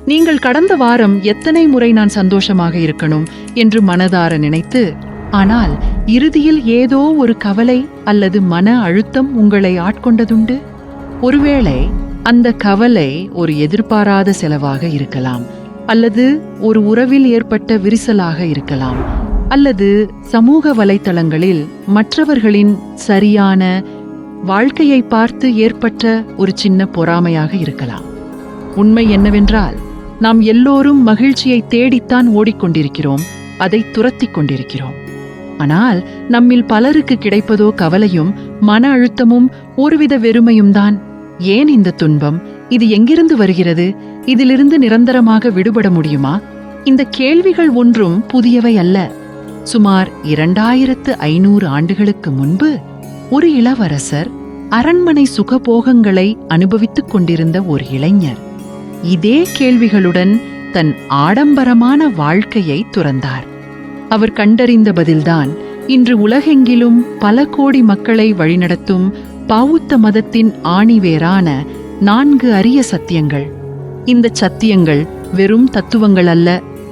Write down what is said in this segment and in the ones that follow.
நீங்கள் கடந்த வாரம் எத்தனை முறை நான் சந்தோஷமாக இருக்கணும் என்று மனதார நினைத்து, ஆனால் இறுதியில் ஏதோ ஒரு கவலை அல்லது மன அழுத்தம் உங்களை ஆட்கொண்டதுண்டு. ஒருவேளை அந்த கவலை ஒரு எதிர்பாராத செலவாக இருக்கலாம், அல்லது ஒரு உறவில் ஏற்பட்ட விரிசலாக இருக்கலாம், அல்லது சமூக வலைத்தளங்களில் மற்றவர்களின் சரியான வாழ்க்கையை பார்த்து ஏற்பட்ட ஒரு சின்ன பொறாமையாக இருக்கலாம். உண்மை என்னவென்றால், நாம் எல்லோரும் மகிழ்ச்சியை தேடித்தான் ஓடிக்கொண்டிருக்கிறோம், அதை துரத்திக் கொண்டிருக்கிறோம். ஆனால் நம்மில் பலருக்கு கிடைப்பதோ கவலையும் மன அழுத்தமும் ஒருவித வெறுமையும் தான். ஏன் இந்த துன்பம்? இது எங்கிருந்து வருகிறது? இதிலிருந்து நிரந்தரமாக விடுபட முடியுமா? இந்த கேள்விகள் ஒன்றும் புதியவை அல்ல. சுமார் 2500 ஆண்டுகளுக்கு முன்பு ஒரு இளவரசர் அரண்மனை சுகபோகங்களை அனுபவித்துக் கொண்டிருந்த ஒரு இளைஞர் இதே கேள்விகளுடன் தன் ஆடம்பரமான வாழ்க்கையை துறந்தார். அவர் கண்டறிந்த பதில்தான் இன்று உலகெங்கிலும் பல கோடி மக்களை வழிநடத்தும் பௌத்த மதத்தின் ஆணிவேரான 4 அரிய சத்தியங்கள். இந்த சத்தியங்கள் வெறும் தத்துவங்கள் அல்ல,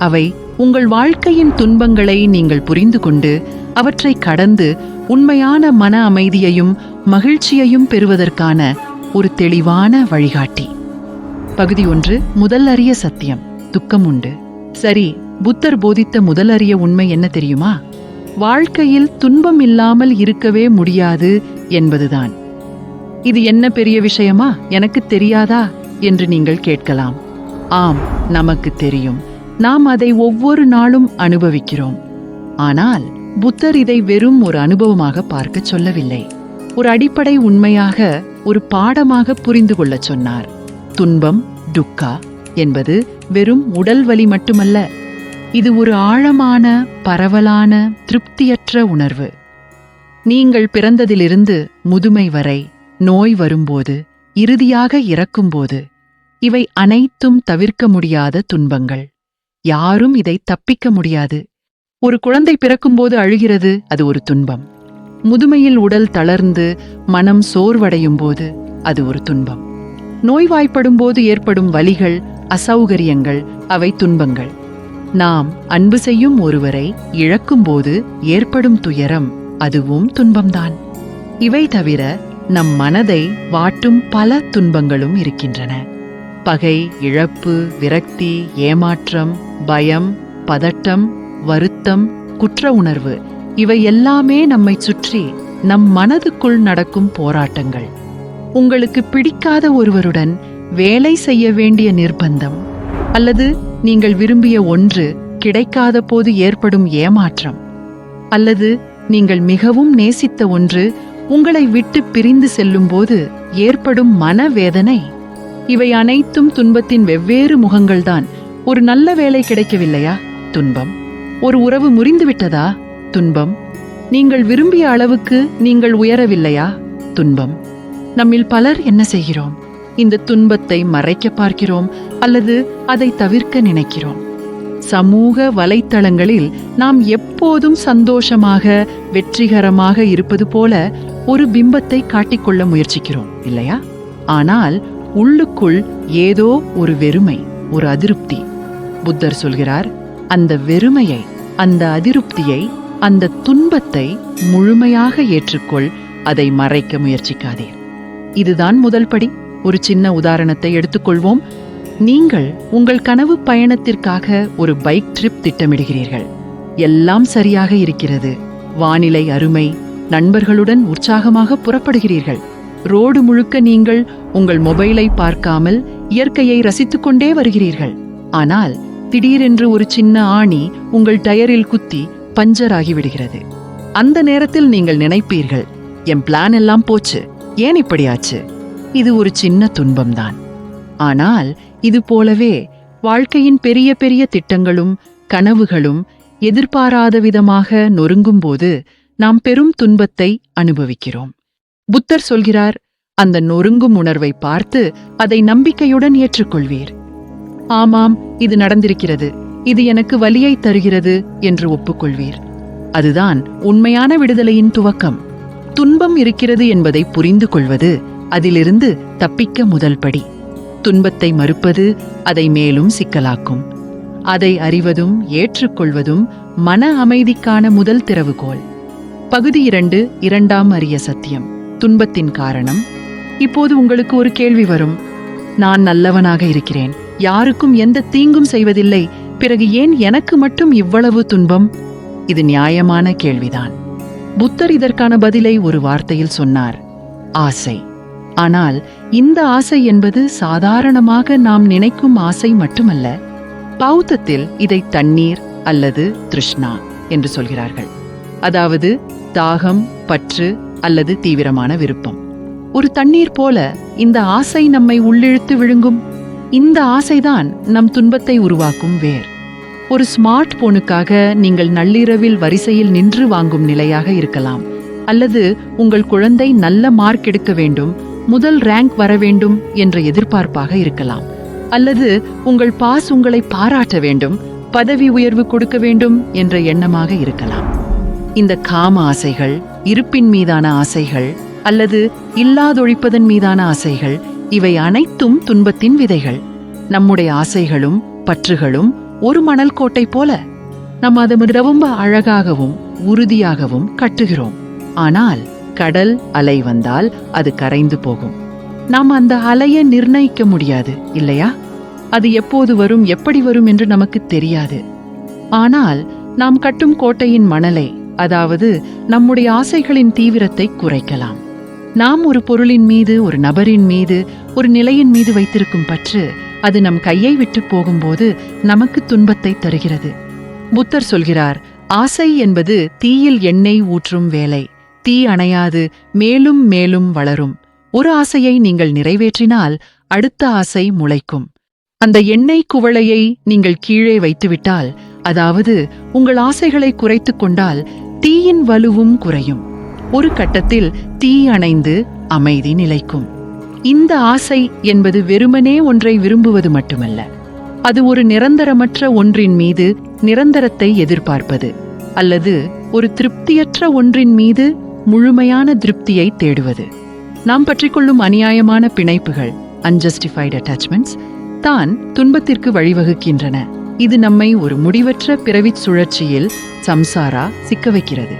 அவை உங்கள் வாழ்க்கையின் துன்பங்களை நீங்கள் புரிந்து கொண்டு அவற்றை கடந்து உண்மையான மன அமைதியையும் மகிழ்ச்சியையும் பெறுவதற்கான ஒரு தெளிவான வழிகாட்டி. பகுதி 1. முதல் அரிய சத்தியம், துக்கம் உண்டு. சரி, புத்தர் போதித்த முதல் அரிய உண்மை என்ன தெரியுமா? வாழ்க்கையில் துன்பம் இல்லாமல் இருக்கவே முடியாது என்பதுதான். இது என்ன பெரிய விஷயமா, எனக்கு தெரியாதா என்று நீங்கள் கேட்கலாம். ஆம், நமக்கு தெரியும். நாம் அதை ஒவ்வொரு நாளும் அனுபவிக்கிறோம். ஆனால் புத்தர் இதை வெறும் ஒரு அனுபவமாக பார்க்க சொல்லவில்லை. ஒரு அடிப்படை உண்மையாக, ஒரு பாடமாக புரிந்து கொள்ளச் சொன்னார். துன்பம், துக்கா என்பது வெறும் உடல் வலி மட்டுமல்ல, இது ஒரு ஆழமான, பரவலான, திருப்தியற்ற உணர்வு. நீங்கள் பிறந்ததிலிருந்து முதுமை வரை, நோய் வரும்போது, இறுதியாக இறக்கும்போது, இவை அனைத்தும் தவிர்க்க முடியாத துன்பங்கள். யாரும் இதை தப்பிக்க முடியாது. ஒரு குழந்தை பிறக்கும்போது அழுகிறது, அது ஒரு துன்பம். முதுமையில் உடல் தளர்ந்து மனம் சோர்வடையும் போது அது ஒரு துன்பம். நோய்வாய்ப்படும் போது ஏற்படும் வலிகள், அசௌகரியங்கள், அவை துன்பங்கள். நாம் அன்பு செய்யும் ஒருவரை இழக்கும்போது ஏற்படும் துயரம், அதுவும் துன்பம்தான். இவை தவிர நம் மனதை வாட்டும் பல துன்பங்களும் இருக்கின்றன. பகை, இழப்பு, விரக்தி, ஏமாற்றம், பயம், பதட்டம், வருத்தம், குற்ற உணர்வு, இவை எல்லாமே நம்மை சுற்றி நம் மனதுக்குள் நடக்கும் போராட்டங்கள். உங்களுக்கு பிடிக்காத ஒருவருடன் வேலை செய்ய வேண்டிய நிர்பந்தம், அல்லது நீங்கள் விரும்பிய ஒன்று கிடைக்காத போது ஏற்படும் ஏமாற்றம், அல்லது நீங்கள் மிகவும் நேசித்த ஒன்று உங்களை விட்டு பிரிந்து செல்லும் போது ஏற்படும் மனவேதனை, இவை அனைத்தும் துன்பத்தின் வெவ்வேறு முகங்கள்தான். ஒரு நல்ல வேலை கிடைக்கவில்லையா? துன்பம். ஒரு உறவு முறிந்துவிட்டதா? துன்பம். நீங்கள் விரும்பிய அளவுக்கு நீங்கள் உயரவில்லையா? துன்பம். நம்மில் பலர் என்ன செய்கிறோம்? இந்த துன்பத்தை மறைக்க பார்க்கிறோம், அல்லது அதை தவிர்க்க நினைக்கிறோம். சமூக வலைத்தளங்களில் நாம் எப்போதும் சந்தோஷமாக, வெற்றிகரமாக இருப்பது போல ஒரு பிம்பத்தை காட்டிக்கொள்ள முயற்சிக்கிறோம், இல்லையா? ஆனால் உள்ளுக்குள் ஏதோ ஒரு வெறுமை, ஒரு அதிருப்தி. புத்தர் சொல்கிறார், அந்த வெறுமையை, அந்த அதிருப்தியை, அந்த துன்பத்தை முழுமையாக ஏற்றுக்கொள், அதை மறைக்க முயற்சிக்காதீர். இதுதான் முதல் படி. ஒரு சின்ன உதாரணத்தை எடுத்துக்கொள்வோம். நீங்கள் உங்கள் கனவு பயணத்திற்காக ஒரு பைக் ட்ரிப் திட்டமிடுகிறீர்கள். எல்லாம் சரியாக இருக்கிறது. வானிலை அருமை. நண்பர்களுடன் உற்சாகமாக புறப்படுகிறீர்கள். ரோடு முழுக்க நீங்கள் உங்கள் மொபைலை பார்க்காமல் இயற்கையை ரசித்துக்கொண்டே வருகிறீர்கள். ஆனால் திடீரென்று ஒரு சின்ன ஆணி உங்கள் டயரில் குத்தி பஞ்சர் ஆகிவிடுகிறது. அந்த நேரத்தில் நீங்கள் நினைப்பீர்கள், என் பிளான் எல்லாம் போச்சு, ஏன் இப்படியாச்சு? இது ஒரு சின்ன துன்பம்தான். ஆனால் இது போலவே வாழ்க்கையின் பெரிய பெரிய திட்டங்களும் கனவுகளும் எதிர்பாராத விதமாக நொறுங்கும்போது நாம் பெரும் துன்பத்தை அனுபவிக்கிறோம். புத்தர் சொல்கிறார், அந்த நொறுங்கும் உணர்வை பார்த்து அதை நம்பிக்கையுடன் ஏற்றுக்கொள்வீர். ஆமாம், இது நடந்திருக்கிறது, இது எனக்கு வலியை தருகிறது என்று ஒப்புக்கொள்வீர். அதுதான் உண்மையான விடுதலையின் துவக்கம். துன்பம் இருக்கிறது என்பதை புரிந்து கொள்வது அதிலிருந்து தப்பிக்க முதல் படி. துன்பத்தை மறுப்பது அதை மேலும் சிக்கலாக்கும். அதை அறிவதும் ஏற்றுக்கொள்வதும் மன அமைதிக்கான முதல் திறவுகோல். பகுதி 2, 2ஆம் அரிய சத்தியம், துன்பத்தின் காரணம். இப்போது உங்களுக்கு ஒரு கேள்வி வரும். நான் நல்லவனாக இருக்கிறேன், யாருக்கும் எந்த தீங்கும் செய்வதில்லை, பிறகு ஏன் எனக்கு மட்டும் இவ்வளவு துன்பம்? இது நியாயமான கேள்விதான். புத்தர் இதற்கான பதிலை ஒரு வார்த்தையில் சொன்னார்: ஆசை. ஆனால் இந்த ஆசை என்பது சாதாரணமாக நாம் நினைக்கும் ஆசை மட்டுமல்ல. பௌத்தத்தில் இதை தண்ணீர் அல்லது திருஷ்ணா என்று சொல்கிறார்கள். அதாவது தாகம், பற்று அல்லது தீவிரமான விருப்பம். ஒரு தண்ணீர் போல இந்த ஆசை நம்மை உள்ளிழுத்து விழுங்கும். இந்த ஆசைதான் நம் துன்பத்தை உருவாக்கும் வேர். ஒரு ஸ்மார்ட் போனுக்காக நீங்கள் நள்ளிரவில் வரிசையில் நின்று வாங்கும் நிலையாக இருக்கலாம். அல்லது உங்கள் குழந்தை நல்ல மார்க் எடுக்க வேண்டும், முதல் ரேங்க் வர வேண்டும் என்ற எதிர்பார்ப்பாக இருக்கலாம். அல்லது உங்கள் பாஸ் உங்களை பாராட்ட வேண்டும், பதவி உயர்வு கொடுக்க வேண்டும் என்ற எண்ணமாக இருக்கலாம். இந்த காம ஆசைகள், இருப்பின் மீதான ஆசைகள் அல்லது இல்லாதொழிப்பதன் மீதான ஆசைகள், இவை அனைத்தும் துன்பத்தின் விதைகள். நம்முடைய ஆசைகளும் பற்றுகளும் ஒரு மணல் கோட்டை போல. நாம் அதை ரொம்ப அழகாகவும் உறுதியாகவும் கட்டுகிறோம். ஆனால் கடல் அலை வந்தால் அது கரைந்து போகும். நாம் அந்த அலையை நிர்ணயிக்க முடியாது, இல்லையா? அது எப்போது வரும், எப்படி வரும் என்று நமக்கு தெரியாது. ஆனால் நாம் கட்டும் கோட்டையின் மணலை, அதாவது நம்முடைய ஆசைகளின் தீவிரத்தை குறைக்கலாம். நாம் ஒரு பொருளின் மீது, ஒரு நபரின் மீது, ஒரு நிலையின் மீது வைத்திருக்கும் பற்று, அது நம் கையை விட்டு போகும்போது நமக்கு துன்பத்தை தருகிறது. புத்தர் சொல்கிறார், ஆசை என்பது தீயில் எண்ணெய் ஊற்றும் வேலை. தீ அணையாது மேலும் மேலும் வளரும். ஒரு ஆசையை நீங்கள் நிறைவேற்றினால் அடுத்த ஆசை முளைக்கும். அந்த எண்ணெய் குவளையை நீங்கள் கீழே வைத்துவிட்டால், அதாவது உங்கள் ஆசைகளை குறைத்துக் கொண்டால், தீயின் வலுவும் குறையும். ஒரு கட்டத்தில் தீ அணைந்து அமைதி நிலைக்கும். இந்த ஆசை என்பது வெறுமனே ஒன்றை விரும்புவது மட்டுமல்ல. அது ஒரு நிரந்தரமற்ற ஒன்றின் மீது நிரந்தரத்தை எதிர்பார்ப்பது, அல்லது ஒரு திருப்தியற்ற ஒன்றின் மீது முழுமையான திருப்தியை தேடுவது. நாம் பற்றிக்கொள்ளும் அநியாயமான பிணைப்புகள், அன்ஜஸ்டிஃபைடு அட்டாச்மெண்ட்ஸ், தான் துன்பத்திற்கு வழிவகுக்கின்றன. இது நம்மை ஒரு முடிவற்ற பிறவிச் சுழற்சியில், சம்சாரா, சிக்க வைக்கிறது.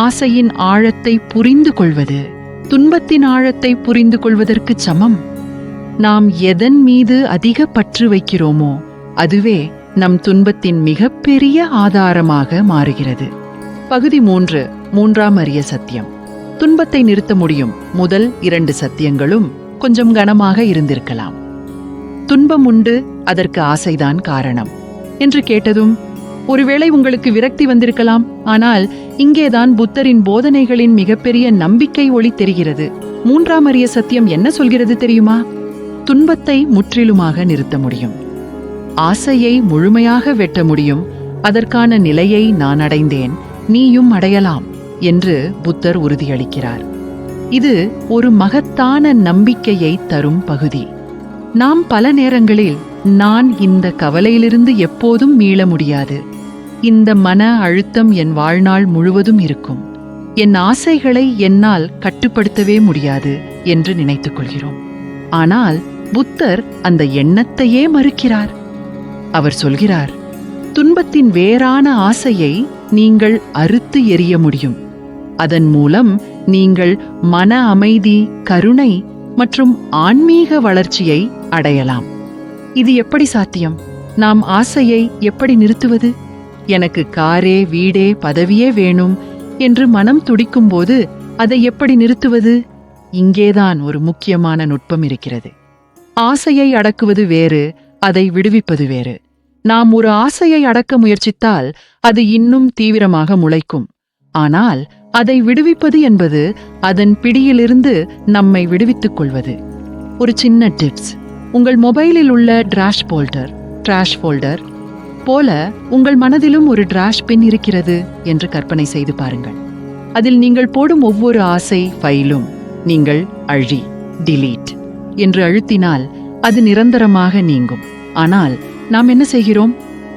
ஆசையின் ஆழத்தை புரிந்து கொள்வது துன்பத்தின் ஆழத்தை புரிந்து கொள்வதற்கு சமம். நாம் எதன் மீது அதிக பற்று வைக்கிறோமோ அதுவே நம் துன்பத்தின் மிகப்பெரிய ஆதாரமாக மாறுகிறது. பகுதி 3, 3ஆம் அரிய சத்தியம். துன்பத்தை நிறுத்த முடியும். முதல் 2 சத்தியங்களும் கொஞ்சம் கனமாக இருந்திருக்கலாம். துன்பம் உண்டு, அதற்கு ஆசைதான் காரணம் என்று கேட்டதும் ஒருவேளை உங்களுக்கு விரக்தி வந்திருக்கலாம். ஆனால் இங்கேதான் புத்தரின் போதனைகளின் மிகப்பெரிய நம்பிக்கை ஒளி தெரிகிறது. 3ஆம் அரிய சத்தியம் என்ன சொல்கிறது தெரியுமா? துன்பத்தை முற்றிலுமாக நிறுத்த முடியும். ஆசையை முழுமையாக வெட்ட முடியும். அதற்கான நிலையை நான் அடைந்தேன், நீயும் அடையலாம் என்று புத்தர் உறுதியளிக்கிறார். இது ஒரு மகத்தான நம்பிக்கையை தரும் பகுதி. நாம் பல நேரங்களில், நான் இந்த கவலையிலிருந்து எப்போதும் மீள முடியாது, இந்த மன அழுத்தம் என் வாழ்நாள் முழுவதும் இருக்கும், என் ஆசைகளை என்னால் கட்டுப்படுத்தவே முடியாது என்று நினைத்துக் கொள்கிறோம். ஆனால் புத்தர் அந்த எண்ணத்தையே மறுக்கிறார். அவர் சொல்கிறார், துன்பத்தின் வேறான ஆசையை நீங்கள் அறுத்து எறிய முடியும். அதன் மூலம் நீங்கள் மன அமைதி, கருணை மற்றும் ஆன்மீக வளர்ச்சியை அடையலாம். இது எப்படி சாத்தியம்? நாம் ஆசையை எப்படி நிறுத்துவது? எனக்கு காரே, வீடே, பதவியே வேணும் என்று மனம் துடிக்கும்போது அதை எப்படி நிறுத்துவது? இங்கேதான் ஒரு முக்கியமான நுட்பம் இருக்கிறது. ஆசையை அடக்குவது வேறு, அதை விடுவிப்பது வேறு. நாம் ஒரு ஆசையை அடக்க முயற்சித்தால் அது இன்னும் தீவிரமாக முளைக்கும். ஆனால் அதை விடுவிப்பது என்பது அதன் பிடியிலிருந்து நம்மை விடுவித்துக் கொள்வது. ஒரு சின்ன டிப்ஸ். உங்கள் மொபைலில் உள்ள ட்ராஷ் ஃபோல்டர் போல உங்கள் மனதிலும் ஒரு டிராஷ் பின் இருக்கிறது என்று கற்பனை செய்து பாருங்கள். அதில் நீங்கள் போடும் ஒவ்வொரு ஆசை ஃபைலும் நீங்கள் delete என்று அழுத்தினால் அது நிரந்தரமாக நீங்கும். ஆனால் நாம் என்ன செய்கிறோம்?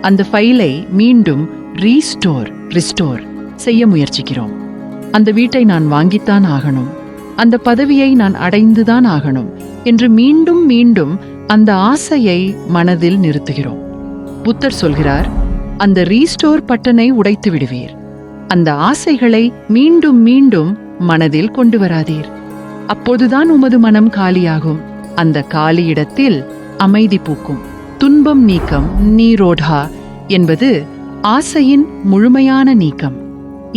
அந்த ஃபைலை மீண்டும் ரிஸ்டோர் செய்ய முயற்சிக்கிறோம். அந்த வீட்டை நான் வாங்கித்தான் ஆகணும், அந்த பதவியை நான் அடைந்துதான் ஆகணும் என்று மீண்டும் மீண்டும் அந்த ஆசையை மனதில் நிறுத்துகிறோம். புத்தர் சொல்கிறார், அந்த ரீஸ்டோர் பட்டனை உடைத்து விடுவீர். அந்த ஆசைகளை மீண்டும் மீண்டும் மனதில் கொண்டு வராதீர். அப்போதுதான் உமது மனம் காலியாகும். அந்த காலி இடத்தில் அமைதி பூக்கும். துன்பம் நீக்கம், நீரோடா என்பது ஆசையின் முழுமையான நீக்கம்.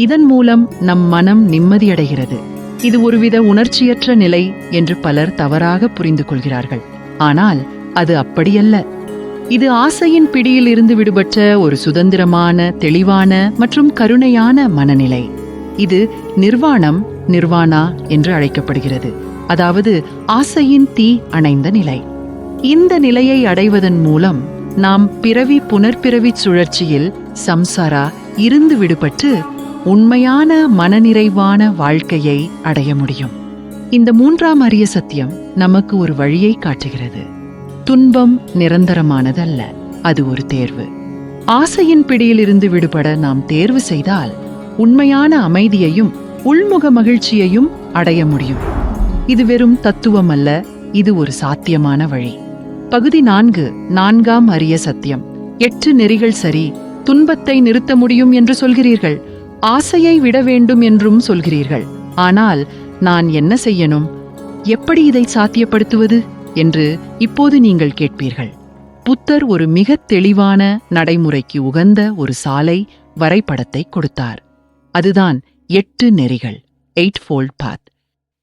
இதன் மூலம் நம் மனம் நிம்மதியடைகிறது. இது ஒருவித உணர்ச்சியற்ற நிலை என்று பலர் தவறாக புரிந்து கொள்கிறார்கள். ஆனால் அது அப்படியல்ல. இது ஆசையின் பிடியில் இருந்து விடுபட்ட ஒரு சுதந்திரமான, தெளிவான மற்றும் கருணையான மனநிலை. இது நிர்வாணா என்று அழைக்கப்படுகிறது. அதாவது ஆசையின் தீ அணைந்த நிலை. இந்த நிலையை அடைவதன் மூலம் நாம் பிறவி புனர்பிறவி சுழற்சியில் சம்சாரா இருந்து விடுபட்டு உண்மையான மனநிறைவான வாழ்க்கையை அடைய முடியும். இந்த மூன்றாம் அரிய சத்தியம் நமக்கு ஒரு வழியை காட்டுகிறது. துன்பம் நிரந்தரமானதல்ல, அது ஒரு தேர்வு. ஆசையின் பிடியிலிருந்து விடுபட நாம் தேர்வு செய்தால் உண்மையான அமைதியையும் உள்முக மகிழ்ச்சியையும் அடைய முடியும். இது வெறும் தத்துவம் அல்ல, இது ஒரு சாத்தியமான வழி. பகுதி 4, 4ஆம் அரிய சத்தியம். 8 நெறிகள் சரி. துன்பத்தை நிறுத்த முடியும் என்று சொல்கிறீர்கள், ஆசையை விட வேண்டும் என்றும் சொல்கிறீர்கள். ஆனால் நான் என்ன செய்யணும், எப்படி இதை சாத்தியப்படுத்துவது என்று இப்போது நீங்கள் கேட்பீர்கள். புத்தர் ஒரு மிக தெளிவான, நடைமுறைக்கு உகந்த ஒரு சாலை வரைபடத்தை கொடுத்தார். அதுதான் 8 நெறிகள், 8-fold path.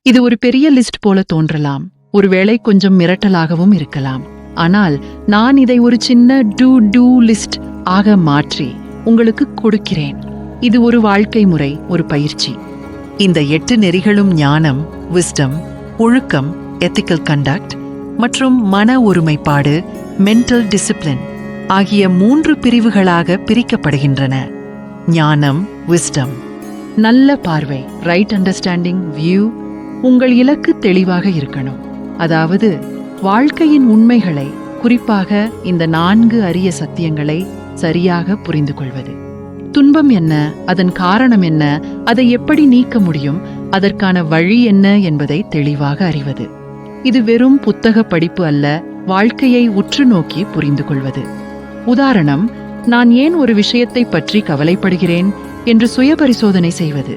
இது ஒரு பெரிய லிஸ்ட் போல தோன்றலாம், ஒருவேளை கொஞ்சம் மிரட்டலாகவும் இருக்கலாம். ஆனால் நான் இதை ஒரு சின்ன டூ லிஸ்ட் ஆக மாற்றி உங்களுக்கு கொடுக்கிறேன். இது ஒரு வாழ்க்கை முறை, ஒரு பயிற்சி. இந்த 8 நெறிகளும் ஞானம், விஸ்டம், ஒழுக்கம், எத்திக்கல் கண்டக்ட் மற்றும் மன ஒருமைப்பாடு, மென்டல் டிசிப்ளின் ஆகிய 3 பிரிவுகளாக பிரிக்கப்படுகின்றன. ஞானம், விஸ்டம், நல்ல பார்வை, ரைட் அண்டர்ஸ்டாண்டிங், வியூ. உங்கள் இலக்கு தெளிவாக இருக்கணும். அதாவது வாழ்க்கையின் உண்மைகளை, குறிப்பாக இந்த 4 அரிய சத்தியங்களை சரியாக புரிந்து கொள்வது. துன்பம் என்ன, அதன் காரணம் என்ன, அதை எப்படி நீக்க முடியும், அதற்கான வழி என்ன என்பதை தெளிவாக அறிவது. இது வெறும் புத்தக படிப்பு அல்ல, வாழ்க்கையை உற்று நோக்கி புரிந்து கொள்வது. உதாரணம், நான் ஏன் ஒரு விஷயத்தை பற்றி கவலைப்படுகிறேன் என்று சுய பரிசோதனை செய்வது.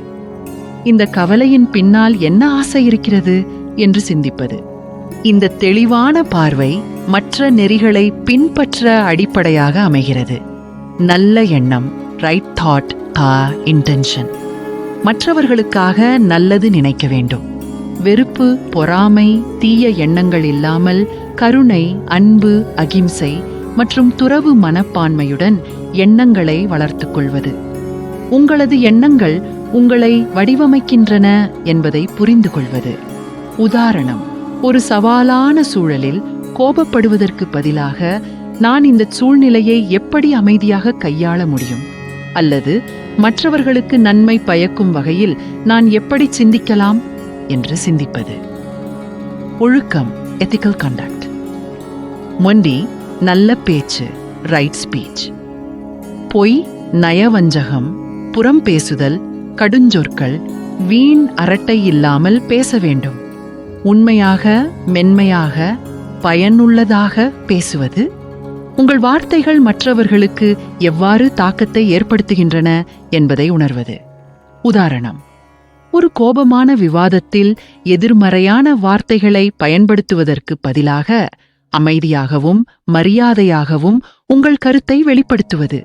இந்த கவலையின் பின்னால் என்ன ஆசை இருக்கிறது என்று சிந்திப்பது. இந்த தெளிவான பார்வை மற்ற நெறிகளை பின்பற்ற அடிப்படையாக அமைகிறது. நல்ல எண்ணம், ரைட் தாட், இன்டென்ஷன். மற்றவர்களுக்காக நல்லது நினைக்க வேண்டும். வெறுப்பு, பொறாமை, தீய எண்ணங்கள் இல்லாமல் கருணை, அன்பு, அகிம்சை மற்றும் துறவு மனப்பான்மையுடன் எண்ணங்களை வளர்த்துக் கொள்வது. உங்களது எண்ணங்கள் உங்களை வடிவமைக்கின்றன என்பதை புரிந்து கொள்வது. உதாரணம், ஒரு சவாலான சூழலில் கோபப்படுவதற்கு பதிலாக நான் இந்த சூழ்நிலையை எப்படி அமைதியாக கையாள முடியும், அல்லது மற்றவர்களுக்கு நன்மை பயக்கும் வகையில் நான் எப்படி சிந்திக்கலாம் என்று சிந்திப்பது. ஒழுக்கம், எத்திக்கல் கண்டக்ட். மொண்டி, நல்ல பேச்சு, ரைட் ஸ்பீச். பொய், நயவஞ்சகம், புறம் பேசுதல், கடுஞ்சொற்கள், வீண் அரட்டை இல்லாமல் பேச வேண்டும். உண்மையாக, மென்மையாக, பயனுள்ளதாக பேசுவது. உங்கள் வார்த்தைகள் மற்றவர்களுக்கு எவ்வாறு தாக்கத்தை ஏற்படுத்துகின்றன என்பதை உணர்வது. உதாரணம், ஒரு கோபமான விவாதத்தில் எதிர்மறையான வார்த்தைகளை பயன்படுத்துவதற்கு பதிலாக அமைதியாகவும் மரியாதையாகவும் உங்கள் கருத்தை வெளிப்படுத்துவது.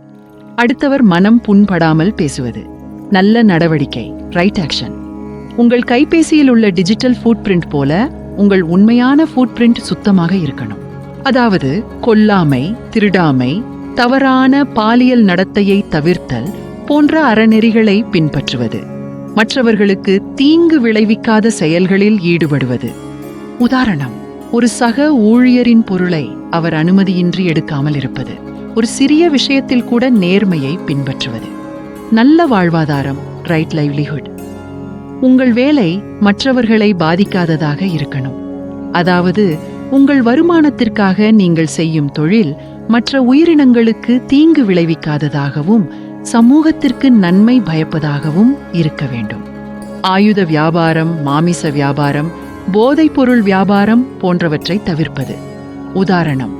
அடுத்தவர் மனம் புண்படாமல் பேசுவது. நல்ல நடவடிக்கை, ரைட் ஆக்ஷன். உங்கள் கைபேசியில் உள்ள டிஜிட்டல் ஃபுட் பிரிண்ட் போல உங்கள் உண்மையான ஃபுட் பிரிண்ட் சுத்தமாக இருக்கணும். அதாவது கொல்லாமை, திருடாமை, தவறான பாலியல் நடத்தையை தவிர்த்தல் போன்ற அறநெறிகளை பின்பற்றுவது. மற்றவர்களுக்கு தீங்கு விளைவிக்காத செயல்களில் ஈடுபடுவது. உதாரணம், ஒரு சக ஊழியரின் பொருளை அவர் அனுமதியின்றி எடுக்காமல் இருப்பது. ஒரு சிறிய விஷயத்தில் கூட நேர்மையை பின்பற்றுவது. நல்ல வாழ்வாதாரம், ரைட் லைவ்லிஹுட். உங்கள் வேலை மற்றவர்களை பாதிக்காததாக இருக்கணும். அதாவது உங்கள் வருமானத்திற்காக நீங்கள் செய்யும் தொழில் மற்ற உயிரினங்களுக்கு தீங்கு விளைவிக்காததாகவும் சமூகத்திற்கு நன்மை பயப்பதாகவும் இருக்க வேண்டும். ஆயுத வியாபாரம், மாமிச வியாபாரம், போதைப்பொருள் வியாபாரம் போன்றவற்றை தவிர்ப்பது. உதாரணம்,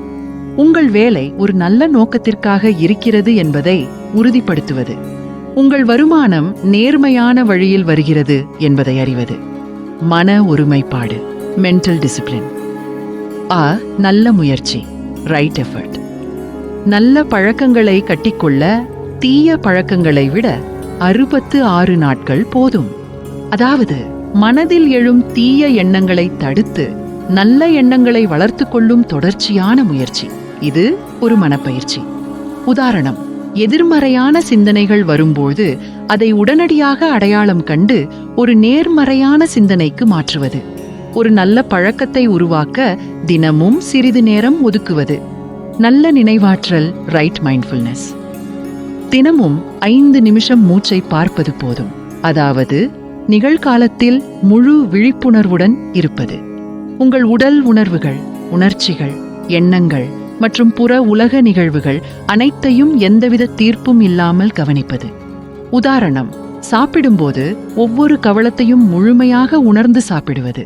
உங்கள் வேலை ஒரு நல்ல நோக்கத்திற்காக இருக்கிறது என்பதை உறுதிப்படுத்துவது. உங்கள் வருமானம் நேர்மையான வழியில் வருகிறது என்பதை அறிவது. மன ஒருமைப்பாடு, மென்டல் டிசிப்ளின். நல்ல முயற்சி, ரைட் எஃபர்ட். நல்ல பழக்கங்களை கட்டிக்கொள்ள தீய பழக்கங்களை விட 66 நாட்கள் போதும். அதாவது மனதில் எழும் தீய எண்ணங்களை தடுத்து நல்ல எண்ணங்களை வளர்த்து கொள்ளும் தொடர்ச்சியான முயற்சி. இது ஒரு மனப்பயிற்சி. உதாரணம், எதிர்மறையான சிந்தனைகள் வரும்போது அதை உடனடியாக அடையாளம் கண்டு ஒரு நேர்மறையான சிந்தனைக்கு மாற்றுவது. ஒரு நல்ல பழக்கத்தை உருவாக்க தினமும் சிறிது நேரம் ஒதுக்குவது. நல்ல நினைவாற்றல், ரைட் மைண்ட்ஃபுல்னஸ். தினமும் 5 நிமிஷம் மூச்சை பார்ப்பது போதும். அதாவது நிகழ்காலத்தில் முழு விழிப்புணர்வுடன் இருப்பது. உங்கள் உடல் உணர்வுகள், உணர்ச்சிகள், எண்ணங்கள் மற்றும் புற உலக நிகழ்வுகள் அனைத்தையும் எந்தவித தீர்ப்பும் இல்லாமல் கவனிப்பது. உதாரணம், சாப்பிடும்போது ஒவ்வொரு கவளத்தையும் முழுமையாக உணர்ந்து சாப்பிடுவது.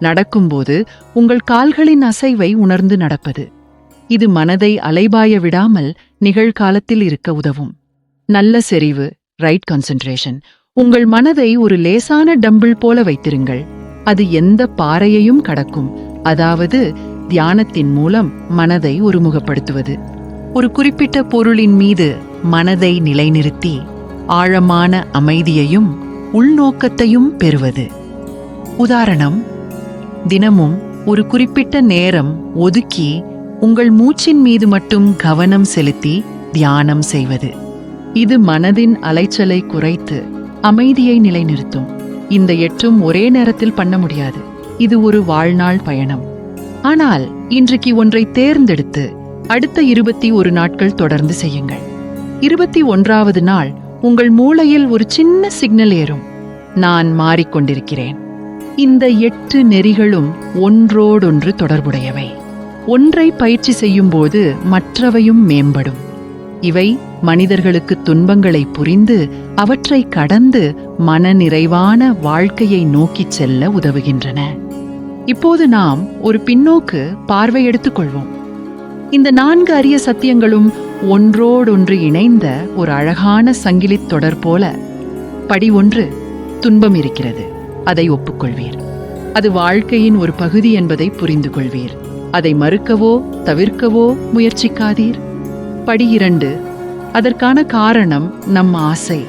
நடக்கும்போது உங்கள் கால்களின் அசைவை உணர்ந்து நடப்பது. இது மனதை அலைபாய விடாமல் நிகழ்காலத்தில் இருக்க உதவும். நல்ல செறிவு, ரைட் கான்சென்ட்ரேஷன். உங்கள் மனதை ஒரு லேசான டம்பிள் போல வைத்திருங்கள். அது எந்த பாறையையும் கடக்கும். அதாவது தியானத்தின் மூலம் மனதை ஒருமுகப்படுத்துவது. ஒரு குறிப்பிட்ட பொருளின் மீது மனதை நிலைநிறுத்தி ஆழமான அமைதியையும் உள்நோக்கத்தையும் பெறுவது. உதாரணம், தினமும் ஒரு குறிப்பிட்ட நேரம் ஒதுக்கி உங்கள் மூச்சின் மீது மட்டும் கவனம் செலுத்தி தியானம் செய்வது. இது மனதின் அலைச்சலை குறைத்து அமைதியை நிலைநிறுத்தும். இந்த 8ம் ஒரே நேரத்தில் பண்ண முடியாது. இது ஒரு வாழ்நாள் பயணம். ஆனால் இன்றைக்கு ஒன்றை தேர்ந்தெடுத்து அடுத்த 21 நாட்கள் தொடர்ந்து செய்யுங்கள். 21வது நாள் உங்கள் மூளையில் ஒரு சின்ன சிக்னல் ஏறும். நான் மாறிக்கொண்டிருக்கிறேன். இந்த 8 நெறிகளும் ஒன்றோடொன்று தொடர்புடையவை. ஒன்றை பயிற்சி செய்யும்போது மற்றவையும் மேம்படும். இவை மனிதர்களுக்கு துன்பங்களை புரிந்து அவற்றை கடந்து மனநிறைவான வாழ்க்கையை நோக்கிச் செல்ல உதவுகின்றன. இப்போது நாம் ஒரு பின்னோக்கு பார்வை எடுத்துக் கொள்வோம். இந்த 4 அரிய சத்தியங்களும் ஒன்றோடொன்று இணைந்த ஒரு அழகான சங்கிலித் தொடர் போல. படி 1, துன்பம் இருக்கிறது, அதை ஒப்புக்கொள்வீர். அது வாழ்க்கையின் ஒரு பகுதி என்பதை புரிந்து கொள்வீர். அதை மறுக்கவோ தவிர்க்கவோ முயற்சிக்காதீர். படி 2, அதற்கான காரணம் நம் ஆசை,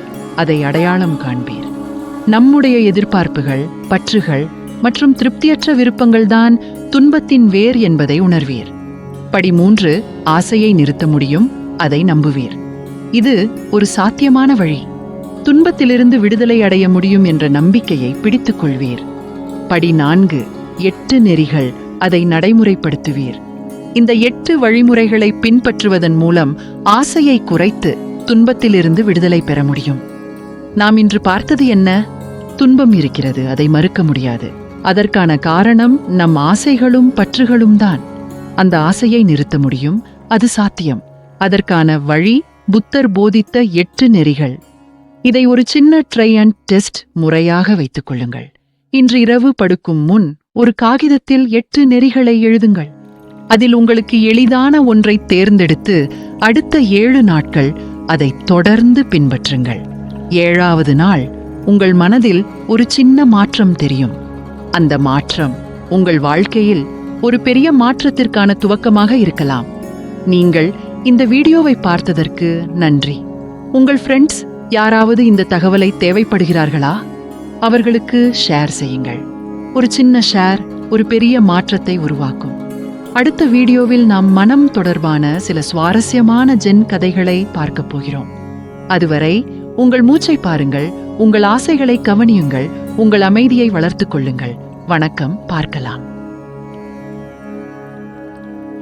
அதை அடையாளம் காண்பீர். நம்முடைய எதிர்பார்ப்புகள், பற்றுகள் மற்றும் திருப்தியற்ற விருப்பங்கள்தான் துன்பத்தின் வேர் என்பதை உணர்வீர். படி 3, ஆசையை நிறுத்த முடியும், அதை நம்புவீர். இது ஒரு சாத்தியமான வழி. துன்பத்திலிருந்து விடுதலை அடைய முடியும் என்ற நம்பிக்கையை பிடித்துக் கொள்வீர். படி 4, 8 நெறிகள், அதை நடைமுறைப்படுத்துவீர். இந்த 8 வழிமுறைகளை பின்பற்றுவதன் மூலம் ஆசையை குறைத்து துன்பத்திலிருந்து விடுதலை பெற முடியும். நாம் இன்று பார்த்தது என்ன? துன்பம் இருக்கிறது, அதை மறுக்க முடியாது. அதற்கான காரணம் நம் ஆசைகளும் பற்றுகளும் தான். அந்த ஆசையை நிறுத்த முடியும், அது சாத்தியம். அதற்கான வழி புத்தர் போதித்த 8 நெறிகள். இதை ஒரு சின்ன ட்ரை அண்ட் டெஸ்ட் முறையாக வைத்துக் கொள்ளுங்கள். இன்று இரவு படுக்கும் முன் ஒரு காகிதத்தில் 8 நெறிகளை எழுதுங்கள். அதில் உங்களுக்கு எளிதான ஒன்றை தேர்ந்தெடுத்து அடுத்த 7 நாட்கள் அதை தொடர்ந்து பின்பற்றுங்கள். 7வது நாள் உங்கள் மனதில் ஒரு சின்ன மாற்றம் தெரியும். அந்த மாற்றம் உங்கள் வாழ்க்கையில் ஒரு பெரிய மாற்றத்திற்கான துவக்கமாக இருக்கலாம். நீங்கள் இந்த வீடியோவை பார்த்ததற்கு நன்றி. உங்கள் ஃப்ரெண்ட்ஸ் யாராவது இந்த தகவலை தேவைப்படுகிறார்களா? அவர்களுக்கு ஷேர் செய்யுங்கள். ஒரு சின்ன ஷேர் ஒரு பெரிய மாற்றத்தை உருவாக்கும். அடுத்த வீடியோவில் நாம் மனம் தொடர்பான சில சுவாரஸ்யமான ஜென் கதைகளை பார்க்கப் போகிறோம். அதுவரை உங்கள் மூச்சை பாருங்கள், உங்கள் ஆசைகளை கவனியுங்கள், உங்கள் அமைதியை வளர்த்துக் கொள்ளுங்கள். வணக்கம். பார்க்கலாம்.